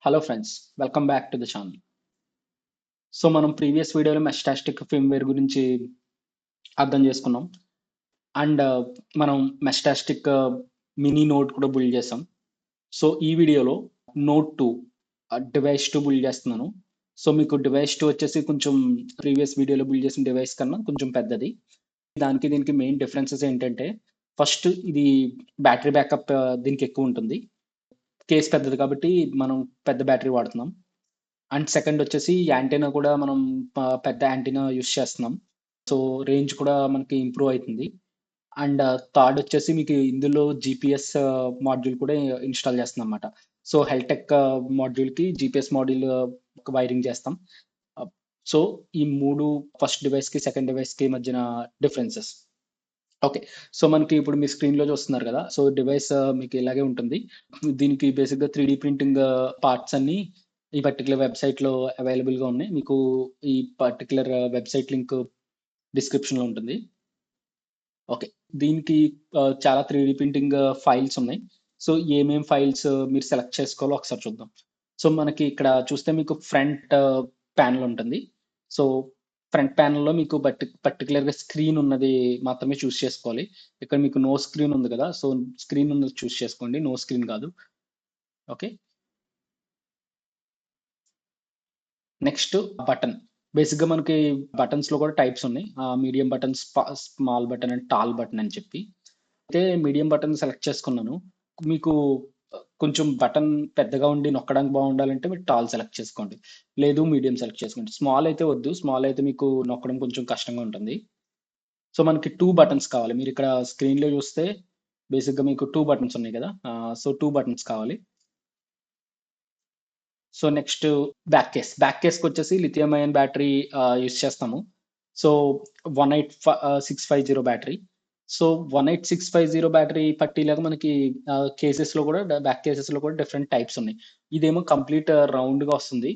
Hello friends, welcome back to the channel. So మనం previous వీడియోలో మెస్టాస్టిక్ ఫిమ్వేర్ గురించి అర్థం చేసుకున్నాం. అండ్ మనం మెస్టాస్టిక్ మినీ నోట్ కూడా బిల్డ్ చేసాం. సో ఈ వీడియోలో నోట్ 2 డివైస్ 2 బిల్డ్ చేస్తున్నాను. సో మీకు డివైస్ 2 వచ్చేసి కొంచెం ప్రీవియస్ వీడియోలో బిల్డ్ చేసిన డివైస్ కన్నా కొంచెం పెద్దది. దానికి దీనికి మెయిన్ డిఫరెన్సెస్ ఏంటంటే, ఫస్ట్ ఇది బ్యాటరీ బ్యాకప్ దీనికి ఎక్కువ ఉంటుంది. కేస్ పెద్దది కాబట్టి మనం పెద్ద బ్యాటరీ వాడుతున్నాం. అండ్ సెకండ్ వచ్చేసి యాంటీనా కూడా మనం పెద్ద యాంటీనా యూస్ చేస్తున్నాం. సో రేంజ్ కూడా మనకి ఇంప్రూవ్ అవుతుంది. అండ్ థర్డ్ వచ్చేసి మీకు ఇందులో జీపీఎస్ మాడ్యూల్ కూడా ఇన్స్టాల్ చేస్తున్నాం అన్నమాట. సో హెల్టెక్ మాడ్యూల్కి జీపీఎస్ మాడ్యూల్ వైరింగ్ చేస్తాం. సో ఈ మూడు ఫస్ట్ డివైస్కి సెకండ్ డివైస్కి మధ్యన డిఫరెన్సెస్. ఓకే. సో మనకి ఇప్పుడు మీ స్క్రీన్లో చూస్తున్నారు కదా. సో డివైస్ మీకు ఇలాగే ఉంటుంది. దీనికి బేసిక్గా 3D ప్రింటింగ్ పార్ట్స్ అన్ని ఈ పర్టికులర్ వెబ్సైట్లో అవైలబుల్గా ఉన్నాయి. మీకు ఈ పర్టికులర్ వెబ్సైట్ లింక్ డిస్క్రిప్షన్లో ఉంటుంది. ఓకే. దీనికి చాలా 3D ప్రింటింగ్ ఫైల్స్ ఉన్నాయి. సో ఏమేం ఫైల్స్ మీరు సెలెక్ట్ చేసుకోవాలో ఒకసారి చూద్దాం. సో మనకి ఇక్కడ చూస్తే మీకు ఫ్రంట్ ప్యానెల్ ఉంటుంది. సో ఫ్రంట్ ప్యానెల్‌లో మీకు పర్టిక్యులర్‌గా స్క్రీన్ ఉన్నది మాత్రమే చూస్ చేసుకోవాలి. ఇక్కడ మీకు నో స్క్రీన్ ఉంది కదా. సో స్క్రీన్ ఉన్నది చూస్ చేసుకోండి. నో స్క్రీన్ కాదు. ఓకే. Next button. బేసిక్‌గా మనకి బటన్స్‌లో కూడా టైప్స్ ఉన్నాయి. Medium button, small button and tall button అని చెప్పి. అయితే మీడియం బటన్ సెలెక్ట్ చేసుకున్నాను. మీకు కొంచెం బటన్ పెద్దగా ఉండి నొక్కడానికి బాగుండాలంటే మీరు టాల్ సెలెక్ట్ చేసుకోండి. లేదు మీడియం సెలెక్ట్ చేసుకోండి. స్మాల్ అయితే వద్దు. స్మాల్ అయితే మీకు నొక్కడం కొంచెం కష్టంగా ఉంటుంది. సో మనకి 2 బటన్స్ కావాలి. మీరు ఇక్కడ స్క్రీన్‌లో చూస్తే బేసిక్‌గా మీకు 2 బటన్స్ ఉన్నాయి కదా. సో 2 బటన్స్ కావాలి. So next back case. Back కేస్‌కొచ్చేసి లిథియం అయాన్ బ్యాటరీ యూజ్ చేస్తాము. So 18650 battery. సో 18650 బ్యాటరీ పట్టేలాగా మనకి కేసెస్‌లో కూడా బ్యాక్ కేసెస్‌లో కూడా డిఫరెంట్ టైప్స్ ఉన్నాయి. ఇదేమో కంప్లీట్ రౌండ్‌గా వస్తుంది.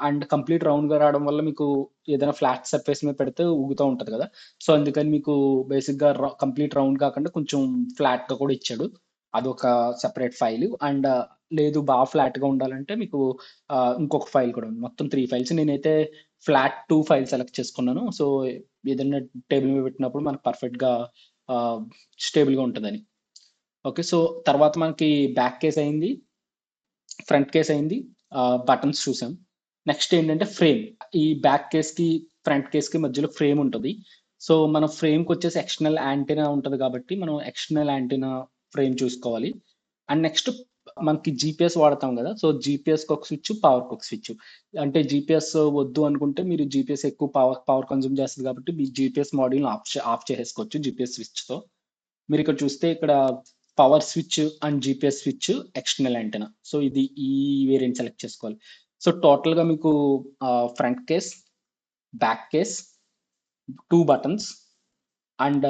అండ్ కంప్లీట్ రౌండ్‌గా రావడం వల్ల మీకు ఏదైనా ఫ్లాట్ సర్ఫేస్ మీద పెడితే ఊగుతా ఉంటది కదా. సో అందుకని మీకు బేసిక్‌గా కంప్లీట్ రౌండ్ కాకుండా కొంచెం ఫ్లాట్‌గా కూడా ఇచ్చాడు. అదొక సెపరేట్ ఫైల్. అండ్ లేదు బాగా ఫ్లాట్‌గా ఉండాలంటే మీకు ఇంకొక ఫైల్ కూడా ఉంది. మొత్తం 3 ఫైల్స్. నేనైతే ఫ్లాట్ 2 ఫైల్ సెలెక్ట్ చేసుకున్నాను. సో ఏదైనా టేబుల్ మీద పెట్టినప్పుడు మనకు పర్ఫెక్ట్‌గా స్టేబుల్‌గా ఉంటదని. ఓకే. సో తర్వాత మనకి బ్యాక్ కేస్ అయింది. ఫ్రంట్ కేస్ అయింది. బటన్స్ చూసాం. నెక్స్ట్ ఏంటంటే ఫ్రేమ్. ఈ బ్యాక్ కేస్‌కి, ఫ్రంట్ కేస్‌కి మధ్యలో ఫ్రేమ్ ఉంటది. సో మన ఫ్రేమ్‌కొచ్చేసి ఎక్స్టర్నల్ యాంటెన్నా ఉంటది కాబట్టి మనం ఎక్స్టర్నల్ యాంటెన్నా ఫ్రేమ్ చూసుకోవాలి. అండ్ నెక్స్ట్ మనకి జీపీఎస్ వాడతాం కదా. సో జీపీఎస్‌కి ఒక స్విచ్, పవర్‌కి ఒక స్విచ్. అంటే జీపీఎస్ వద్దు అనుకుంటే మీరు జీపీఎస్ ఎక్కువ పవర్ కన్జ్యూమ్ చేస్తది కాబట్టి మీ జీపీఎస్ మాడ్యూల్‌ని ఆఫ్ చేసేసుకోవచ్చు జీపీఎస్ స్విచ్‌తో. మీరు ఇక్కడ చూస్తే ఇక్కడ power switch and GPS switch, external antenna. So ఇది ఈ వేరియంట్ సెలెక్ట్ చేసుకోవాలి. సో టోటల్‌గా మీకు front case, back case, 2 buttons and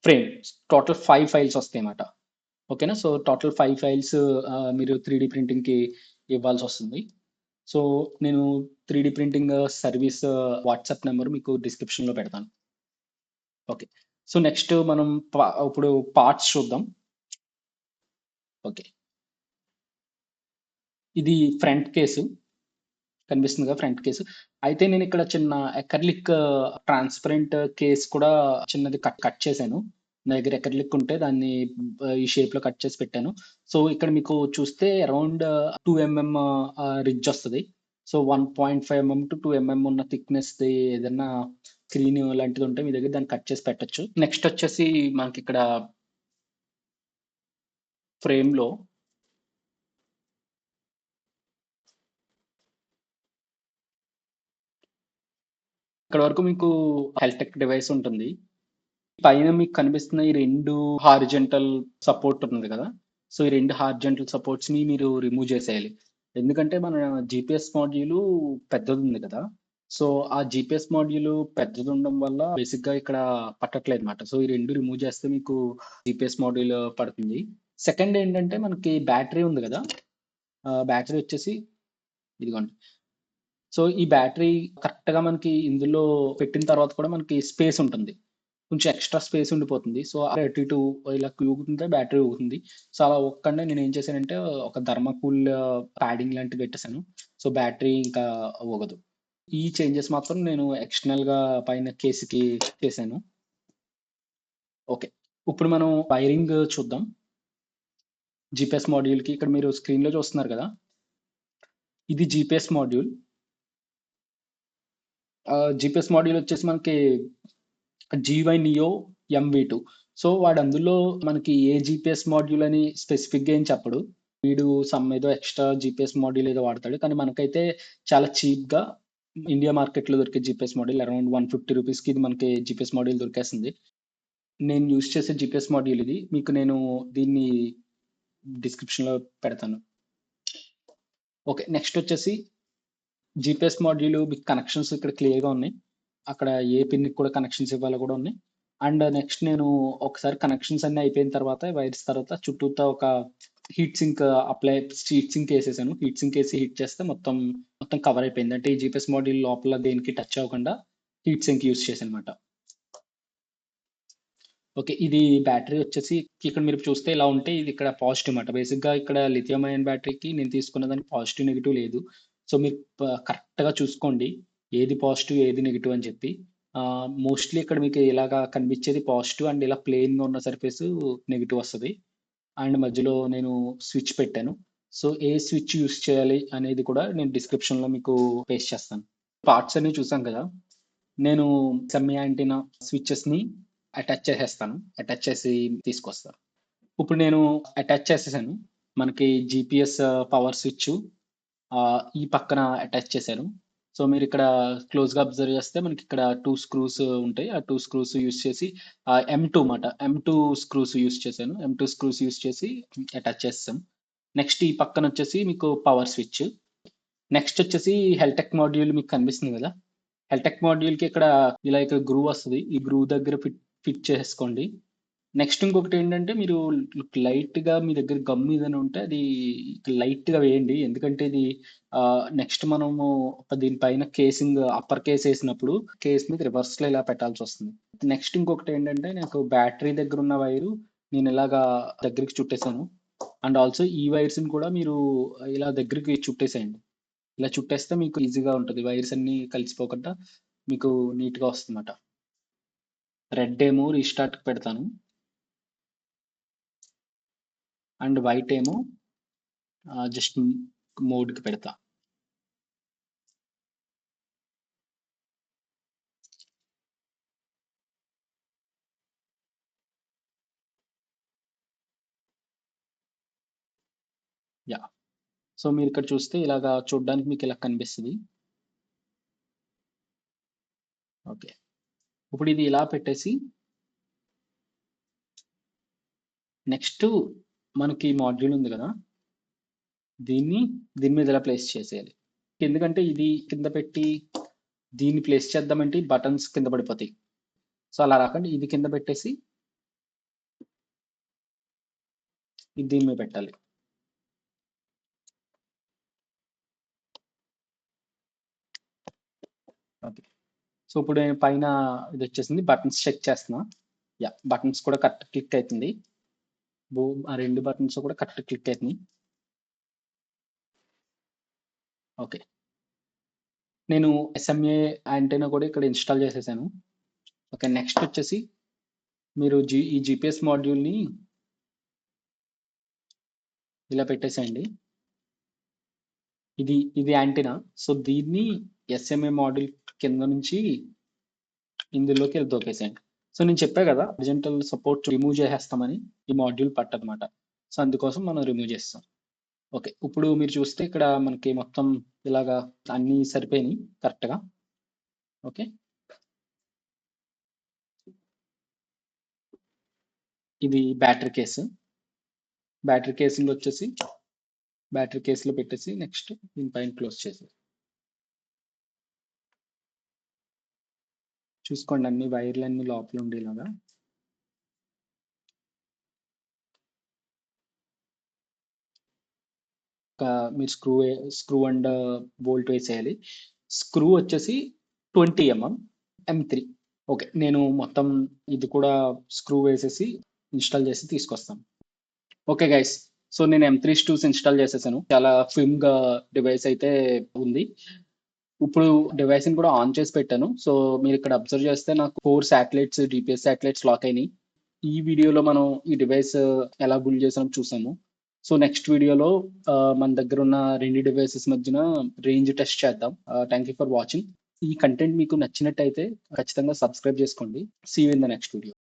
frame. Total 5 files వస్తాయన్నమాట. ఓకేనా. సో టోటల్ 5 ఫైల్స్ మీరు 3D ప్రింటింగ్‌కి ఇవ్వాల్సొస్తుంది. సో నేను 3D printing service WhatsApp number మీకు డిస్క్రిప్షన్‌లో పెడతాను. ఓకే. సో నెక్స్ట్ మనం ఇప్పుడు పార్ట్స్ చూద్దాం. ఓకే. ఇది ఫ్రంట్ కేసు. కనిపిస్తుందిగా ఫ్రంట్ కేసు. అయితే నేను ఇక్కడ చిన్న అక్రిలిక్ ట్రాన్స్పరెంట్ కేస్ కూడా చిన్నది కట్ కట్ చేశాను. నా దగ్గర అక్రిలిక్ ఉంటే దాన్ని ఈ షేప్‌లో కట్ చేసి పెట్టాను. సో ఇక్కడ మీకు చూస్తే అరౌండ్ 2 ఎంఎం రిడ్జ్ వస్తది. సో 1.5 ఎంఎం టు 2 ఎంఎం ఉన్న థిక్‌నెస్‌ది ఏదన్నా స్క్రీన్ లాంటిది ఉంటే మీ దగ్గర దాన్ని కట్ చేసి పెట్టొచ్చు. నెక్స్ట్ వచ్చేసి మనకిక్కడ ఫ్రేమ్‌లో ఇక్కడ వరకు మీకు హెల్టెక్ డివైస్ ఉంటుంది. పైన మీకు కనిపిస్తున్న ఈ 2 హారిజాంటల్ సపోర్ట్ ఉంది కదా. సో ఈ 2 హారిజాంటల్ సపోర్ట్స్‌ని మీరు రిమూవ్ చేసేయాలి. ఎందుకంటే మన జీపీఎస్ మాడ్యూలు పెద్దదుంది కదా. సో ఆ జీపీఎస్ మాడ్యూలు పెద్దదుండడం వల్ల బేసిక్‌గా ఇక్కడ పట్టట్లేదన్నమాట. సో ఈ 2 రిమూవ్ చేస్తే మీకు జీపీఎస్ మాడ్యూల్ పడుతుంది. సెకండ్ ఏంటంటే మనకి బ్యాటరీ ఉంది కదా. బ్యాటరీ వచ్చేసి ఇదిగోండి. సో ఈ బ్యాటరీ కరెక్ట్‌గా మనకి ఇందులో పెట్టిన తర్వాత కూడా మనకి స్పేస్ ఉంటుంది. కొంచెం ఎక్స్ట్రా స్పేస్ ఉండిపోతుంది. సో, అటు ఇటు ఇలా ఊగుతుంటే బ్యాటరీ ఊగుతుంది. సో, అలా ఊగకుండా నేనేం చేశానంటే ఒక థర్మాకోల్ ప్యాడింగ్ లాంటిది పెట్టేసాను. సో, బ్యాటరీ ఇంకా ఊగదు. ఈ చేంజెస్ మాత్రం నేను ఎక్స్టర్నల్‌గా పైన కేస్‌కి చేశాను. ఓకే. ఇప్పుడు మనం వైరింగ్ చూద్దాం. జీపీఎస్ మాడ్యూల్‌కి ఇక్కడ మీరు స్క్రీన్‌లో చూస్తున్నారు కదా! ఇది జీపీఎస్ మాడ్యూల్. జీపీఎస్ మాడ్యూల్ వచ్చేసి మనకి జీవై నియో ఎంవి2. సో, వాడు అందులో మనకి ఏ జీపీఎస్ మాడ్యూల్ అని స్పెసిఫిక్‌గా ఏం చెప్పడు. వీడు ఏదో ఎక్స్‌ట్రా జీపీఎస్ మాడ్యూల్ ఏదో వాడతాడు. కానీ మనకైతే చాలా చీప్‌గా ఇండియా మార్కెట్‌లో దొరికే జీపీఎస్ మాడ్యూల్ అరౌండ్ ₹150కి ఇది మనకి జీపీఎస్ మాడ్యూల్ దొరికేస్తుంది. నేను యూజ్ చేసే జీపీఎస్ మాడ్యూల్ ఇది. మీకు నేను దీన్ని డిస్క్రిప్షన్‌లో పెడతాను. ఓకే. నెక్స్ట్ వచ్చేసి జీపీఎస్ మాడ్యూల్ మీకు కనెక్షన్స్ ఇక్కడ క్లియర్‌గా ఉన్నాయి. అక్కడ ఏ పిన్‌కి కూడా కనెక్షన్స్ ఇవ్వాలో కూడా ఉన్నాయి. అండ్ నెక్స్ట్ నేను ఒకసారి కనెక్షన్స్ అన్నీ అయిపోయిన తర్వాత వైర్స్ తర్వాత చుట్టూతా ఒక హీట్ సింక్ హీట్ సింక్ ఏసేసాను. హీట్ సింక్ ఏసి హీట్ చేస్తే మొత్తం కవర్ అయిపోయింది. అంటే ఈ జీపీఎస్ మాడ్యూల్ లోపల దేనికి టచ్ అవ్వకుండా హీట్ సింక్ యూజ్ చేశానన్నమాట. ఓకే. ఇది బ్యాటరీ వచ్చేసి ఇక్కడ మీరు చూస్తే ఇలా ఉంటే ఇది ఇక్కడ పాజిటివ్ మాట. బేసిక్‌గా ఇక్కడ లిథియం అయాన్ బ్యాటరీకి నేను తీసుకున్న దానికి పాజిటివ్, నెగెటివ్ లేదు. సో, మీరు కరెక్ట్‌గా చూసుకోండి. ఏది పాజిటివ్, ఏది నెగెటివ్ అని చెప్పి. మోస్ట్‌లీ ఇక్కడ మీకు ఇలాగా కనిపించేది పాజిటివ్ అండ్ ఇలా ప్లెయిన్‌గా ఉన్న సర్ఫేసు నెగెటివ్ వస్తది. అండ్ మధ్యలో నేను స్విచ్ పెట్టాను. సో, ఏ స్విచ్ యూజ్ చేయాలి అనేది కూడా నేను డిస్క్రిప్షన్‌లో మీకు పేస్ట్ చేస్తాను. పార్ట్స్ అన్ని చూసాం కదా! నేను సెమీ యాంటీనా స్విచెస్‌ని అటాచ్ చేసేస్తాను. అటాచ్ చేసి తీసుకొస్తాను. ఇప్పుడు నేను అటాచ్ చేసేసాను. మనకి జీపీఎస్ పవర్ స్విచ్చు ఈ పక్కన అటాచ్ చేశాను. సో, మీరిక్కడ క్లోజ్‌గా అబ్జర్వ్ చేస్తే మనకిక్కడ 2 స్క్రూస్ ఉంటాయి. ఆ 2 స్క్రూస్ యూజ్ చేసి ఎం2 మాట. ఎం2 స్క్రూస్ యూజ్ చేశాను. ఎం2 స్క్రూస్ యూజ్ చేసి అటాచ్ చేసేసాం. నెక్స్ట్ ఈ పక్కనొచ్చేసి మీకు పవర్ స్విచ్. నెక్స్ట్ వచ్చేసి హెల్టెక్ మాడ్యూల్ మీకు కనిపిస్తుంది కదా! హెల్టెక్ మాడ్యూల్‌కి ఇక్కడ గ్రూ వస్తది. ఈ గ్రూ దగ్గర ఫిట్ ఫిట్ చేసేసుకోండి. నెక్స్ట్ ఇంకొకటేంటంటే మీరు లైట్‌గా మీ దగ్గర గమ్ ఏదైనా ఉంటే అది లైట్‌గా వేయండి. ఎందుకంటే ఇది నెక్స్ట్ మనము దీనిపైన కేసింగ్ అప్పర్ కేస్ ఏసినప్పుడు కేస్ మీద రివర్స్‌లో ఇలా పెట్టాల్సొస్తుంది. నెక్స్ట్ ఇంకొకటేంటంటే నాకు బ్యాటరీ దగ్గరున్న వైరు నేను ఇలాగా దగ్గరికి చుట్టేసాను. అండ్ ఆల్సో ఈ వైర్స్‌ని కూడా మీరు ఇలా దగ్గరికి చుట్టేసేయండి. ఇలా చుట్టేస్తే మీకు ఈజీగా ఉంటది. వైర్స్ అన్నీ కలిసిపోకుండా మీకు నీట్‌గా వస్తుందన్నమాట. రెడ్ ఏమో రీస్టార్ట్‌కి పెడతాను. అండ్ వైట్ ఏమో జస్ట్ మోడ్‌కి పెడతా. యాహ్! సో, మీరిక్కడ చూస్తే ఇలాగా చూడ్డానికి మీకిలా కనిపిస్తది. ఓకే. ఇప్పుడు ఇది ఇలా పెట్టేసి నెక్స్ట్ మనకి మాడ్యూల్ ఉంది గదా! దీన్ని దీని మీద ఇలా ప్లేస్ చేసేయాలి. ఎందుకంటే ఇది కింద పెట్టి దీన్ని ప్లేస్ చేద్దామంటే బటన్స్ కింద పడిపోతాయి. సో, అలా రాకుండా ఇది కింద పెట్టేసి ఇది దీని మీద పెట్టాలి. ఓకే. సో, ఇప్పుడు నేను పైన ఇదొచ్చేసింది. బటన్స్ చెక్ చేస్తున్నా. యాహ్! బటన్స్ కూడా కరెక్ట్ క్లిక్ అయితుంది. ఆ 2 బటన్స్ కూడా కరెక్ట్ క్లిక్ అయితున్నాయి. ఓకే. నేను ఎస్ఎంఏ యాంటెన్నా కూడా ఇక్కడ ఇన్‌స్టాల్ చేసేసాను. ఓకే. నెక్స్ట్ వచ్చేసి మీరు ఈ జీపీఎస్ మాడ్యూల్‌ని ఇలా పెట్టేసేయండి. ఇది యాంటెన్నా. సో, దీన్ని ఎస్ఎంఏ మాడ్యూల్ కింద నుంచి ఇందులోకి దూకేసేయండి. సో, నేను చెప్పా కదా! హారిజాంటల్ సపోర్ట్ రిమూవ్ చేసేస్తామని. ఈ మాడ్యూల్ పట్టదనమాట. సో, అందుకోసం మనం రిమూవ్ చేసేసాం. ఓకే. ఇప్పుడు మీరు చూస్తే ఇక్కడ మనకి మొత్తం ఇలాగా అన్నీ సరిపోయినాయి కరెక్ట్‌గా. ఓకే. ఇది బ్యాటరీ కేస్. బ్యాటరీ కేసింగ్ వచ్చేసి బ్యాటరీ కేస్‌లో పెట్టేసి నెక్స్ట్ దీని పైన క్లోజ్ చేసేయి. చూసుకోండి అన్ని వైర్‌లన్నీ లోపల ఉండేలాగా. మీరు స్క్రూ అండ్ బోల్ట్ వేసేయాలి. స్క్రూ వచ్చేసి 20 ఎంఎం ఎం3. ఓకే. నేను మొత్తం ఇది కూడా స్క్రూ వేసేసి ఇన్‌స్టాల్ చేసి తీసుకొస్తాను. Okay guys. సో నేను M3 స్టూస్ ఇన్‌స్టాల్ చేసేసాను. చాలా ఫిమ్‌గా డివైస్ అయితే ఉంది. ఇప్పుడు డివైస్‌ని కూడా ఆన్ చేసి పెట్టాను. సో మీరిక్కడ అబ్జర్వ్ చేస్తే నాకు 4 శాటిలైట్స్, జీపీఎస్ శాటిలైట్స్ లాక్ అయినాయి. ఈ వీడియోలో మనం ఈ డివైస్ ఎలా బిల్డ్ చేసామో చూసాము. సో నెక్స్ట్ వీడియోలో మన దగ్గరున్న 2 డివైసెస్ మధ్యన రేంజ్ టెస్ట్ చేద్దాం. Thank you for watching. ఈ కంటెంట్ మీకు నచ్చినట్టయితే ఖచ్చితంగా సబ్స్క్రైబ్ చేసుకోండి. See you in the next video.